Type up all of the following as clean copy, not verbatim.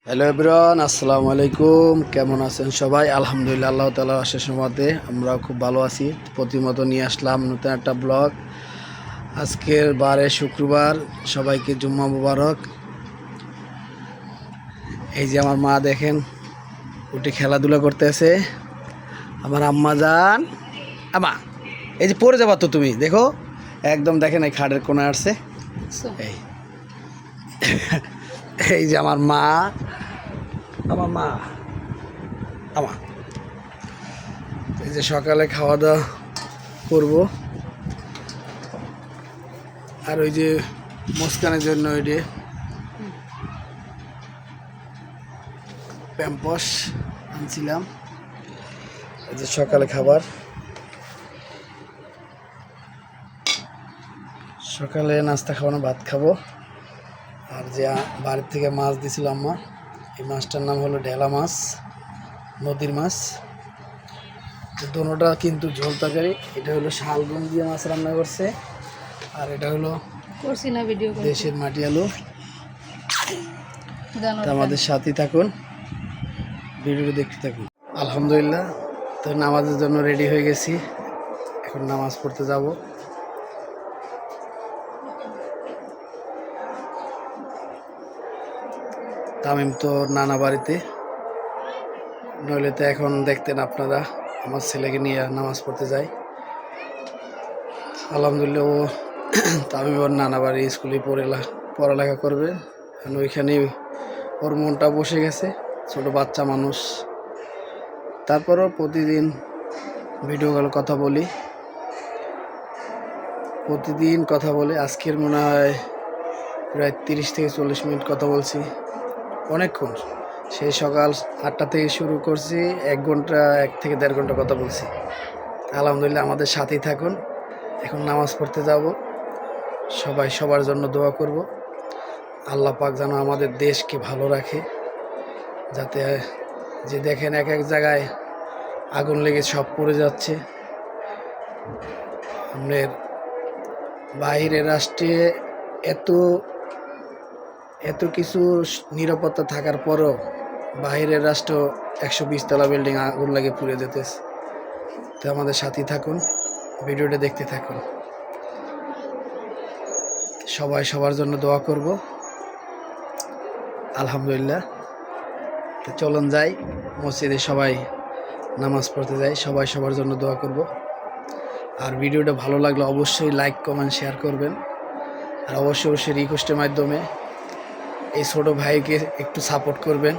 Hello everyone, আসসালামু আলাইকুম। কেমন আছেন সবাই? আলহামদুলিল্লাহ, আল্লাহ তাআলার অশেষ রহমতে আমরাও খুব ভালো আছি। প্রতিমতো নিয়ে আসলাম নতুন একটা ব্লগ। আজকের বারে শুক্রবার, সবাইকে জুম্মা মুবারক। এই যে আমার মা দেখেন উঠে খেলাধুলা করতেছে। আমার আম্মা জান, আমা এই যে পড়ে যাবা তো তুমি, দেখো একদম দেখেন এই খাটের কোণে আসছে। এই এই যে আমার মা, আমার মা, আমার এই যে সকালে খাওয়া দাওয়া করবো। আর ওই যে মুস্কানের জন্য ওই যে প্যাম্পস আনছিলাম, এই যে সকালে খাবার। সকালে নাস্তা খাওয়ানো, ভাত খাবো। আর যে বাড়ির থেকে মাছ দিছিল আম্মা, এই মাছটার নাম হলো ঢেলা মাছ, নদীর মাছ। দোনোটা কিন্তু ঝোল তরকারি। এটা হলো শালগম দিয়ে মাছ রান্না করছে, আর এটা হলো দেশের মাটি আলু। তো আমাদের সাথে থাকুন, ভিডিওটি দেখতে থাকুন। আলহামদুলিল্লাহ, তো নামাজের জন্য রেডি হয়ে গেছি। এখন নামাজ পড়তে যাব। তামিম তো নানা বাড়িতে, নইলে তো এখন দেখতেন আপনারা আমার ছেলেকে নিয়ে নামাজ পড়তে যাই। আলহামদুলিল্লাহ, ও তামিম ওর নানা বাড়ি স্কুলে পড়ালেখা করবে, কারণ ওইখানে ওর মনটা বসে গেছে। ছোট বাচ্চা মানুষ, তারপরও প্রতিদিন ভিডিও কল কথা বলি, প্রতিদিন কথা বলি। আজকের মনে হয় প্রায় 30 থেকে 40 মিনিট কথা বলছি, অনেকক্ষণ। সেই সকাল 8টা থেকে শুরু করছি, 1 থেকে 1.5 ঘন্টা কথা বলছি। আলহামদুলিল্লাহ, আমাদের সাথেই থাকুন। এখন নামাজ পড়তে যাব। সবাই সবার জন্য দোয়া করব। আল্লাহ পাক যেন আমাদের দেশকে ভালো রাখে, যাতে যে দেখেন এক এক জায়গায় আগুন লেগে সব পড়ে যাচ্ছে। আমাদের বাইরের রাষ্ট্রে এত এত কিছু নিরাপত্তা থাকার পরও বাইরের রাষ্ট্র 120 তলা বিল্ডিং আগুন লাগে পুড়ে যেতেছে। তো আমাদের সাথেই থাকুন, ভিডিওটা দেখতে থাকুন। সবাই সবার জন্য দোয়া করব। আলহামদুলিল্লাহ, তো চলুন যাই মসজিদে, সবাই নামাজ পড়তে যাই। সবাই সবার জন্য দোয়া করব। আর ভিডিওটা ভালো লাগলে অবশ্যই লাইক, কমেন্ট, শেয়ার করবেন। আর অবশ্যই রিকোয়েস্টের মাধ্যমে এই ছোট ভাইকে একটু সাপোর্ট করবেন,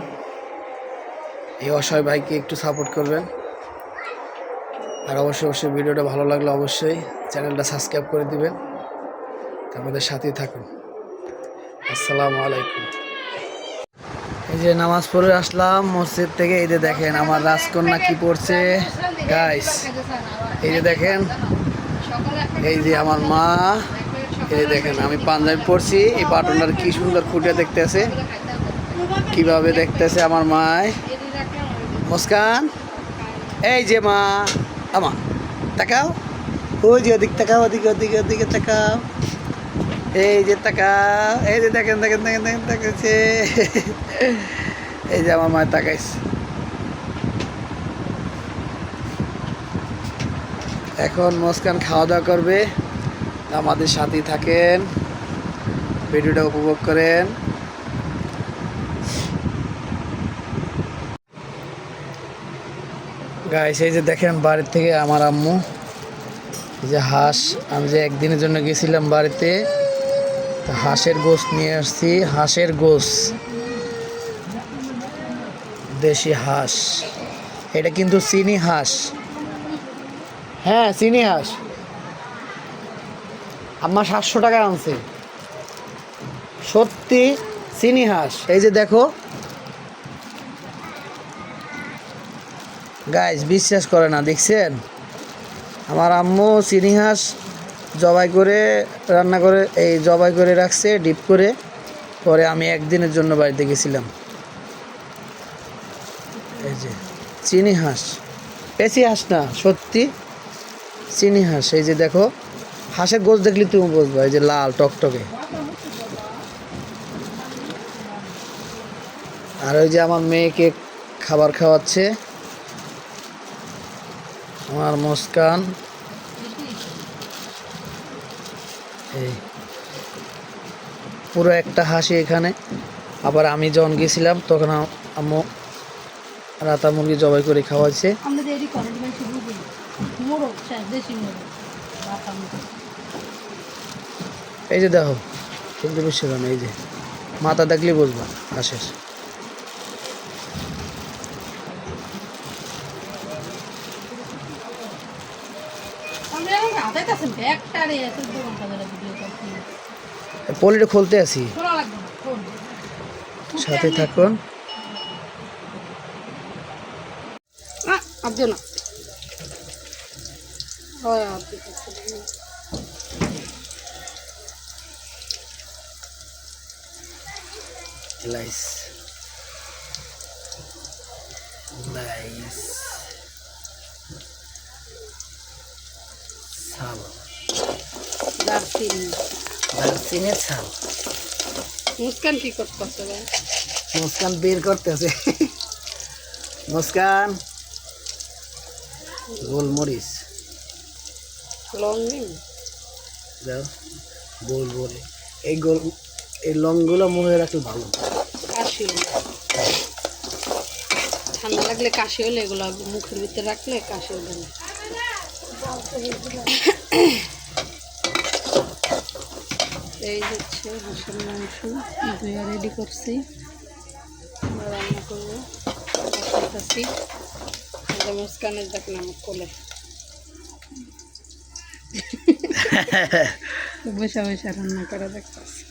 এই অসহায় ভাইকে একটু সাপোর্ট করবেন। আর অবশ্যই ভিডিওটা ভালো লাগলে অবশ্যই চ্যানেলটা সাবস্ক্রাইব করে দিবেন। আমাদের সাথেই থাকুন। আসসালামু আলাইকুম। এই যে নামাজ পড়ে আসলাম মসজিদ থেকে। এই যে দেখেন আমার রাজকন্যা কি পড়ছে গাইস। এই যে দেখেন, এই যে আমার মা, এই যে দেখেন আমি পাঞ্জাবি পড়ছি। এই বাটনটার কি সুন্দর ফুটে দেখতেছে, কিভাবে দেখতেছে আমার মায়। মুস্কান, এই যে মা, আমা তাকাও, ওই যে ওদিক তাকাও, ওদিকে ওদিকে ওদিকে তাকাও, এই যে তাকাও, এই যে দেখেন দেখেন দেখেন দেখেন তাকাইছে। এই যে আমার মায় তাকাইছে। এখন মুস্কান খাওয়া দাওয়া করবে। আমাদের সাথেই থাকেন, ভিডিওটা উপভোগ করেন। গাইস, এই যে দেখেন বাড়ির থেকে আমার আম্মু, এই যে হাঁস, আমি যে একদিনের জন্য গেছিলাম বাড়িতে, হাঁসের গোশত নিয়ে আসছি। হাঁসের গোশত, দেশি হাঁস। এটা কিন্তু চিনি হাঁস, হ্যাঁ চিনি হাঁস। আম্মা 700 টাকায় আনছে, সত্যি চিনি হাঁস। এই যে দেখো গাইস, বিশ্বাস করে না, দেখছেন আমার আম্মু চিনি হাঁস জবাই করে রান্না করে, এই জবাই করে রাখছে ডিপ করে। পরে আমি একদিনের জন্য বাড়িতে গেছিলাম। এই যে চিনি হাঁস, পেঁচি হাঁস না, সত্যি চিনি হাঁস। এই যে দেখো, হাঁসের গোশ দেখলে তুমি বুঝবা, এই যে লাল টকটকে। আর ওই যে আমার মেয়েকে খাবার খাওয়াচ্ছে আমার মুস্কান। এই পুরো একটা হাসি এখানে। আবার আমি যখন গেছিলাম তখন আম্মু রাতা মুরগি জবাই করে খাওয়াইছে। এই যে দেখো কিন্তু বেশি দাম, এই যে মাথা দেখলে বুঝবা হাঁসের। পলিটা খুলতে আসি, সাথে থাকুন। লাইস লাইস ছাল, দারচিনির ছাল। মুস্কান কি করতেছে ভাই? মুস্কান বের করতেছে। মুস্কান গোলমরিচ লং নিন দাও, গোল বলে এই গোল, এই লংগুলো মুখে রাখলে ভালো। কাশি ঠান্ডা লাগলে কাশি হলে এগুলো মুখের ভিতরে রাখলে কাশি হবে না। এই হচ্ছে হাঁসের মাংস ধুয়ে রেডি করছি, রান্না করবো। বসাইতেছি মুস্কানের দেখলে আমার কোলে বসে বসে রান্না করে দেখতেছি।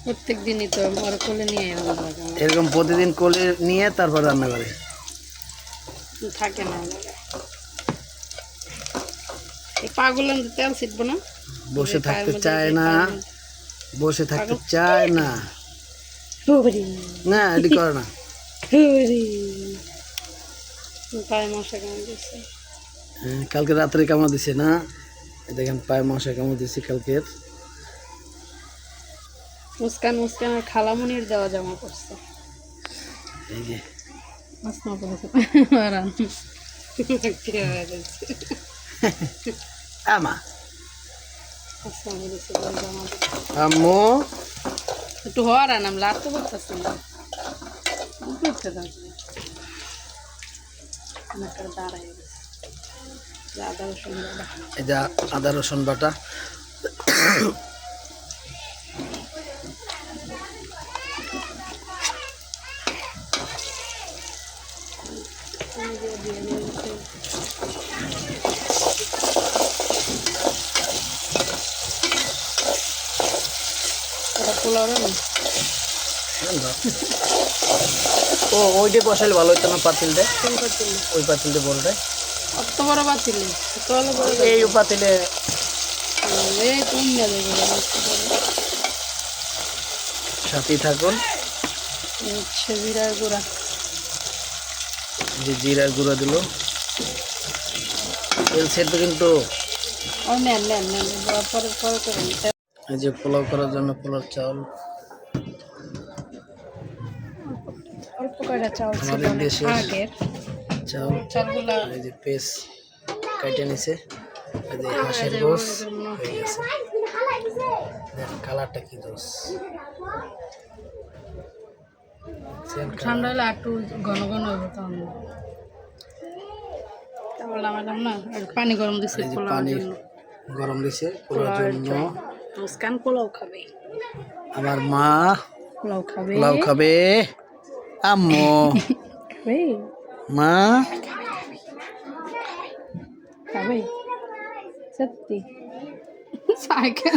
প্রত্যেক দিনই তো আমার কোলে নিয়ে রান্না লাগে, এরকম প্রতিদিন কোলে নিয়ে তারপর রান্না করে থাকে না। এই পাগল তেল ছিটবো না, বসে থাকতে চায় না, বসে থাকতে চায় না, না এটি করে না। পায়ে মশা কেমন দিচ্ছে, কালকে রাত্রে কামড় দিছে না, দেখেন পায়ে মশা কামড় দিছে কালকের। মুস্কান মুস্কানের খালামুনির দেওয়া জামা পড়ছে, এই যে আসমা পড়েছে আমা আসমা পড়েছে জামা। আম্মু একটু হওয়ার আনাম লাগতে পারতেছে না, করতে থাকবে দাঁড়াই গেছে। আদা রসুন বাটা, এই যে আদা রসুন বাটা, পোলাও রান্না ও ওইটাই বসালে ভালো হতো না, পাতিলটা ওই পাতিলটা বড়টাই, অত বড় পাতিলে এই পাতিলে সাথেই থাকুন। হচ্ছে জিরার গুঁড়া, যে জিরার গুঁড়া দিল, তেল সেদ্ধ কিন্তু ও নেন নেন নেন পরে পরে করে নিতে। এই যে পোলাও করার জন্য পোলাও চাউল, অল্প কয়টা চাউল ছিল আমাদের দেশের আগের চাউল। চালগুলা এই যে পেস কাইটে নিছে, এই যে হাঁসের গোস হয়ে গেছে। দেখেন কালারটা কি দোষ, ঠান্ডা হলে একটু ঘন ঘন হবে তখন বললাম না। আর পানি গরম দিচ্ছে এই যে পোলাওর পানি জন্য, গরম দিছে পোলাওর জন্য। মুস্কান পোলাও খাবে, আমার মা পোলাও খাবে, পোলাও খাবে, আম্মু খাবে, মা খাবে সত্যি সাইকেল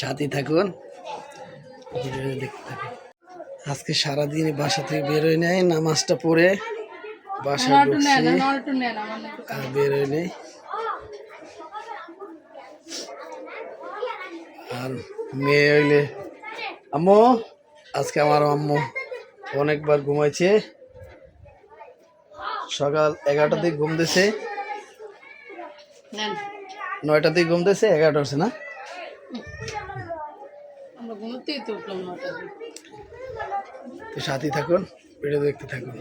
সাথেই থাকুন, দেখতে থাকুন। আজকে সারাদিন বাসা থেকে বেরোয় নেই, নামাজটা পড়ে বাসায় ঢুকছি আর বেরোয় নেই। আর মেয়ে হইলে আম্মু, আজকে আমার আম্মু অনেকবার ঘুমাইছে, সকাল 11টার দিকে ঘুম দিছে, 9টার দিকে ঘুম দিছে, 11টা হচ্ছে না, ঘুমতেই তো উঠলাম নটা। তো সাথে থাকুন, ভিডিও দেখতে থাকুন।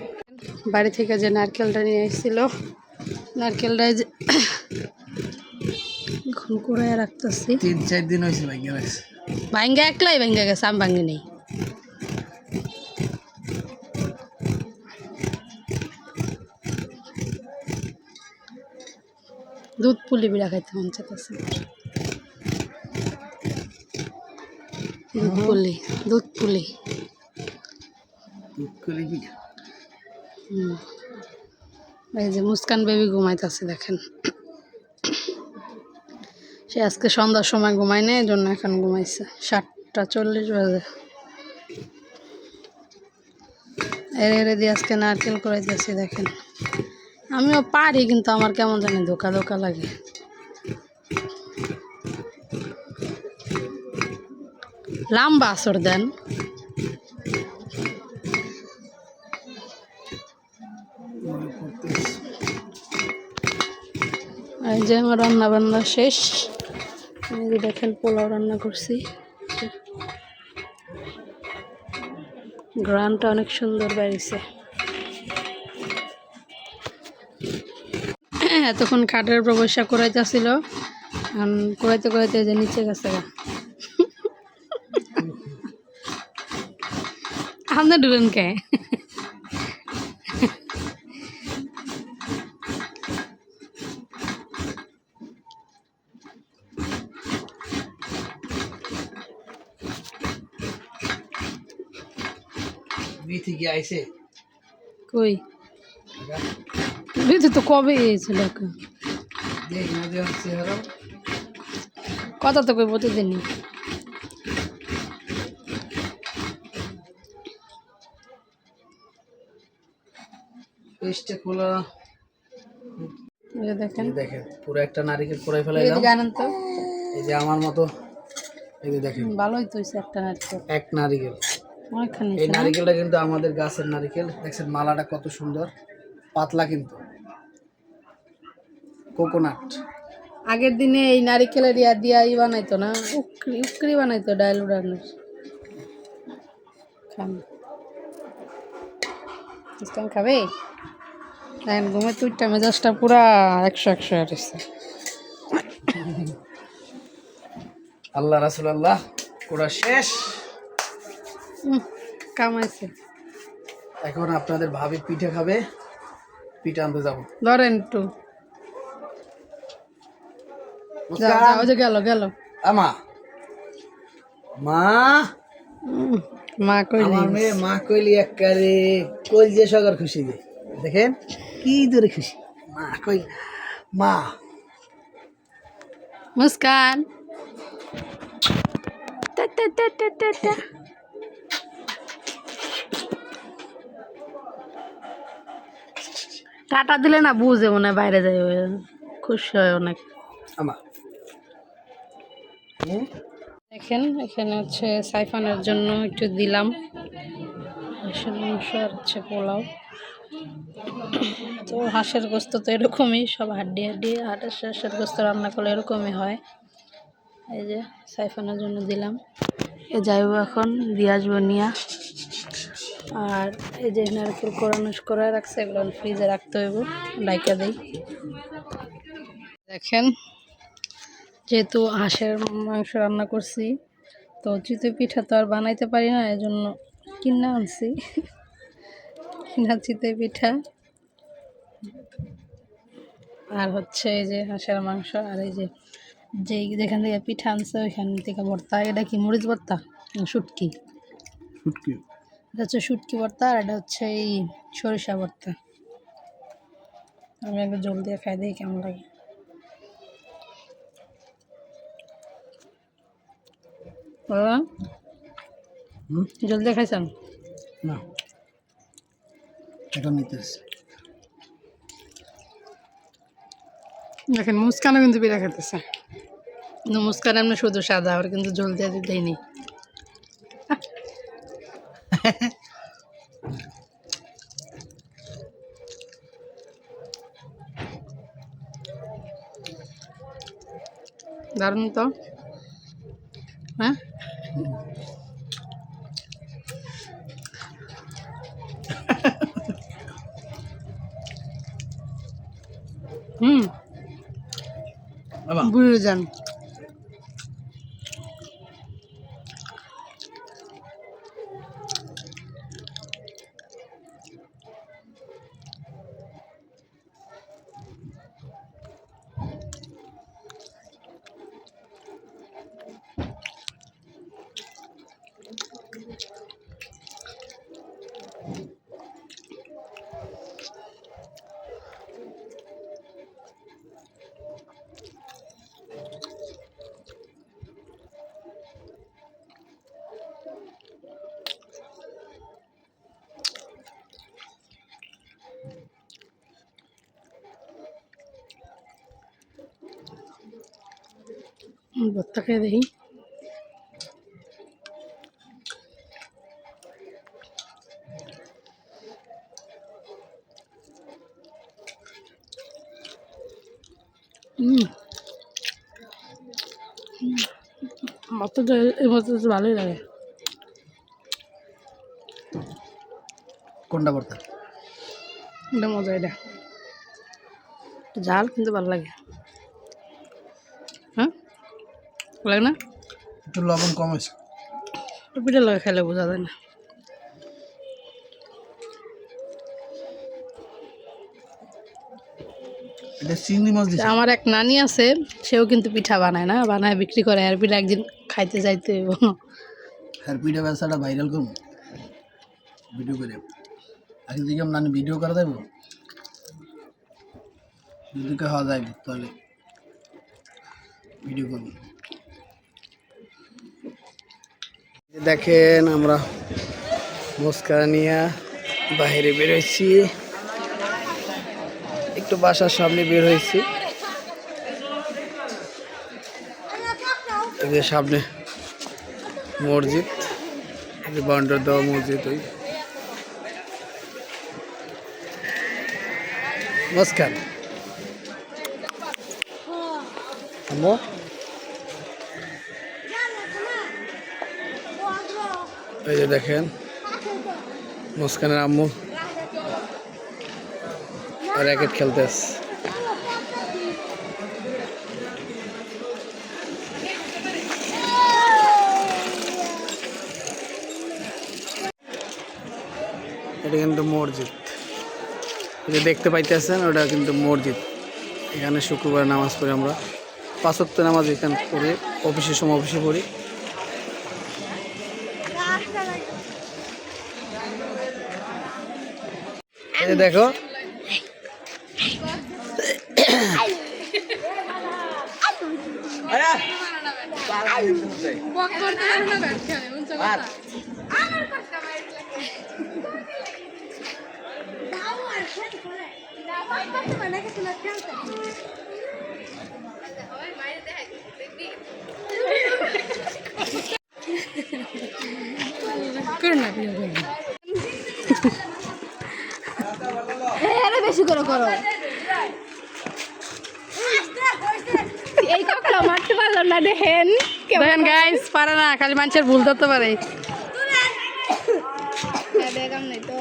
বাড়ি থেকে যে নারকেলটা নিয়ে এসেছিল, নারকেলটা যে এখন কুড়াইয়া রাখতেছি। 3-4 দিন হয়েছে ভাই গেছে। ভাঙ্গা একলাই ভাঙ্গা গেছে, আমি ভাঙ্গি নেই। দুধ পুলি বিড়া খাইতে মন চাইতেছে। দুধ পুলি, দুধ পুলি। এই যে মুস্কান বেবি ঘুমাইতেছে দেখেন। সে আজকে সন্ধ্যার সময় ঘুমায় না, এই জন্য এখন ঘুমাইছে। 7:40 বাজে। এরে দিয়ে আজকে নারকেল করাইতেছি দেখেন। আমিও পারি, কিন্তু আমার কেমন জানি ধোকা ধোকা লাগে। লম্বা আসর দেন। এই যে আমার রান্না বান্না শেষ। এই যে দেখেন পোলাও রান্না করছি। গ্রানটা অনেক সুন্দর বেরিয়েছে। এতক্ষণ খাটের উপর বসা করাইতেছিল, করাইতে করাইতে যে নিচে গেছে। আপনি ডুলেন কে? বিথি কি আইছে? কই বিদ্যুৎ তো কবে এসেছিল। দেখ না যে হচ্ছে হারাম। কথা তো কই প্রতিদিনই। পেস্টে খোলা। এই যে দেখেন, এই দেখেন পুরো একটা নারকেল কোড়াই ফেলাইলাম। জানেন তো, এই যে আমার মতো, এই যে দেখেন ভালোই তো হয়েছে একটা নারকেল। এক নারকেল। অনেকখানি এই নারকেলটা কিন্তু আমাদের গাছের নারকেল। দেখছেন মালাটা কত সুন্দর, পাতলা কিন্তু কোকোনাট। আগের দিনে এই নারিকেলের ইয়া দিয়া বানাইতো না, উকরি উকরি বানাইতো ডাইল উড়ানোর। খান মুস্কান খাবে? দেখেন ঘুমে তুইটা মেজাজটা পুরা 100 আসছে। আল্লাহ রাসূল আল্লাহ কোড়া শেষ। কামাইছে। এখন আপনাদের ভাবি পিঠে খাবে, পিঠে আনতে যাবো। ধরেন একটু। ওই যে গেল গেল। আমা মা, মা কইলি আমার মেয়ে মা কইলি একবারে কইল যে সগার খুশি দে। দেখেন কি দূরে খুশি মা কইল। মা মুস্কান টা টা টা টা টা টা। টাটা দিলে না বুঝে মনে হয় বাইরে যায়, খুশি হয় অনেক। আমা দেখেন এখানে হচ্ছে সাইফানের জন্য একটু দিলাম হাঁসের মাংস আর হচ্ছে পোলাও। তো হাঁসের গোস্ত তো এরকমই, সব হাড্ডি হাড্ডি হাঁসের গোস্ত রান্না করলে এরকমই হয়। এই যে সাইফানের জন্য দিলাম। এ যাইব এখন দিয়ে আসবো নিয়া। আর এই যে নারকেল করায় রাখছে, এগুলো ফ্রিজে রাখতে হইব, ডাইকা দিই। দেখেন যেহেতু হাঁসের মাংস রান্না করছি, তো চিতই পিঠা তো আর বানাইতে পারি না, এই জন্য কিনা আনছি। কিনা চিতই পিঠা আর হচ্ছে এই যে হাঁসের মাংস, আর এই যে যেখান থেকে পিঠা আনছে ওইখান থেকে ভর্তা। এটা কি মরিচ ভর্তা না শুটকি? শুটকি। এটা হচ্ছে শুটকি ভর্তা, আর এটা হচ্ছে এই সরিষা ভর্তা। আমি একবার জল দিয়ে খাই দিই কেমন লাগে। জল দিয়ে খাইছেন? না এখন নিতেছি। দেখেন মুস্কানও কিন্তু পিঠা খেতেছে, কিন্তু মুস্কান এমনি শুধু সাদা, আর কিন্তু জল দিয়ে দিতেই নেই। দারুণ তো, হ্যাঁ। বাবা বুঝে যান। ভর্তা খেয়ে দেখি। আমার তো এই মতো ভালোই লাগে। কোনটা ভর্তা? এটা মজা, এটা ঝাল কিন্তু ভালো লাগে। হ্যাঁ লাগে না? একটু লবণ কম আছে। পিঠে লাগে খাইলে বোঝা যায় না। এটা চিংড়ি মাছ দিছে। আমার এক নানি আছে, সেও কিন্তু পিঠা বানায় না, বানায় বিক্রি করে। আর পিঠা একদিন খাইতে যাইতে হইব। আর পিঠা ব্যবসাটা ভাইরাল করবো ভিডিও করে। আগে দিকে নানি ভিডিও করা যাবো, যদি খাওয়া যায় তাহলে ভিডিও করবো। দেখেন আমরা মুস্কান নিয়ে বাইরে বেরোইছি, একটু বাসার সামনে বের হয়েছি। এই যে সামনে মসজিদ, বাউন্ডার দেওয়া মসজিদ। ওই মুস্কান আম্মু, এই যে দেখেন মুস্কানের আম্মু র্যাকেট খেলতেছে। এটা কিন্তু মসজিদ, যে দেখতে পাইতেছেন ওটা কিন্তু মসজিদ। এখানে শুক্রবার নামাজ পড়ি আমরা, 5 ওয়াক্ত নামাজ এখানে পড়ি। অফিসের সময় অফিসে পড়ি। এই যে দেখো বেশি করে করো। এই কাকলা মারতে পারলাম না, দেখেন দেখেন গাইস, পারে না, খালি মানুষের ভুল ধরতে পারে। বেগাম নেই তো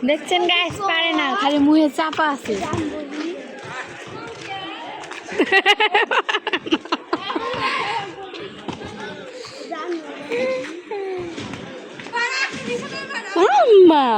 দেখছেন গাইস, পারে না, খালি মুখে চাপা আছে। আম্মা